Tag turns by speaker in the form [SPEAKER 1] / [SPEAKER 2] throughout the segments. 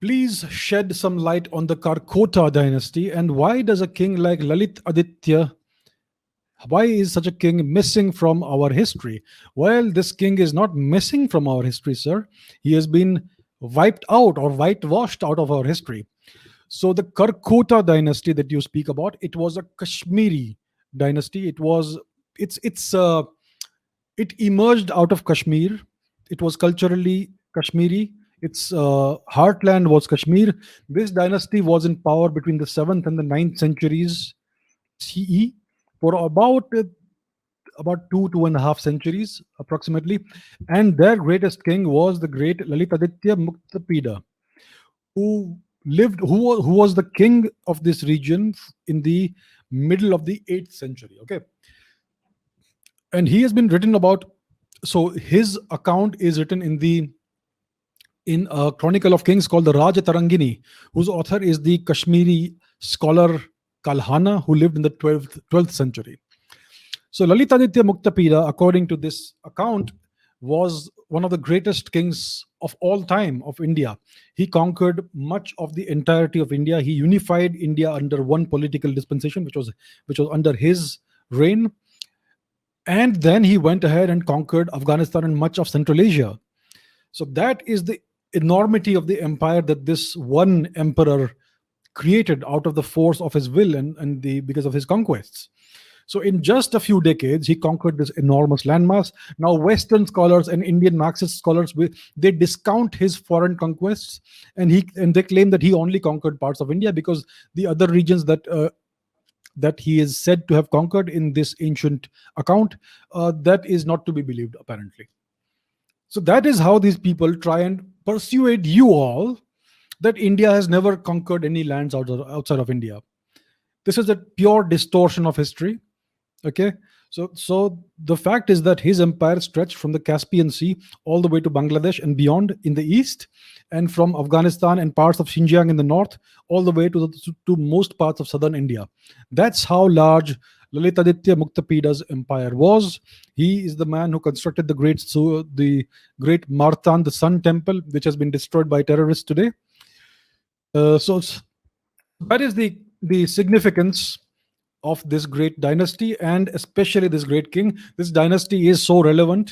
[SPEAKER 1] Please shed some light on the Karkota dynasty, and why does a king like Lalitaditya, why is such a king missing from our history? Well, this king is not missing from our history, sir. He has been wiped out or whitewashed out of our history. So the Karkota dynasty that you speak about, it was a Kashmiri dynasty. It emerged out of Kashmir. It was culturally Kashmiri. Its heartland was Kashmir. This dynasty was in power between the 7th and the 9th centuries CE for about 2.5 centuries approximately. And their greatest king was the great Lalitaditya Muktapida, who was the king of this region in the middle of the 8th century. Okay, and he has been written about. So his account is written in a chronicle of kings called the Rajatarangini, whose author is the Kashmiri scholar Kalhana, who lived in the 12th century. So Lalitaditya Muktapida, according to this account, was one of the greatest kings of all time of India. He conquered much of the entirety of India. He unified India under one political dispensation, which was under his reign. And then he went ahead and conquered Afghanistan and much of Central Asia. So that is the enormity of the empire that this one emperor created out of the force of his will and because of his conquests. So in just a few decades, he conquered this enormous landmass. Now, Western scholars and Indian Marxist scholars they discount his foreign conquests, and they claim that he only conquered parts of India because the other regions that he is said to have conquered in this ancient account, that is not to be believed apparently. So that is how these people try and persuade you all that India has never conquered any lands outside of India. This is a pure distortion of history. Okay, so the fact is that his empire stretched from the Caspian Sea all the way to Bangladesh and beyond in the east, and from Afghanistan and parts of Xinjiang in the north all the way to most parts of southern India. That's how large Lalitaditya Muktapida's empire was. He is the man who constructed the great Martan, the Sun Temple, which has been destroyed by terrorists today. So that is the significance of this great dynasty, and especially this great king. This dynasty is so relevant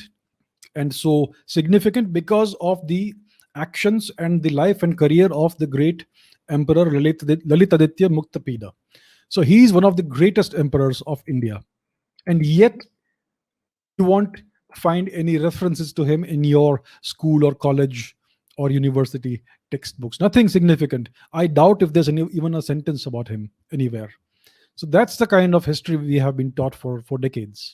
[SPEAKER 1] and so significant because of the actions and the life and career of the great emperor Lalitaditya Muktapida. So he is one of the greatest emperors of India, and yet you won't find any references to him in your school or college or university textbooks. Nothing significant. I doubt if there's even a sentence about him anywhere. So that's the kind of history we have been taught for decades.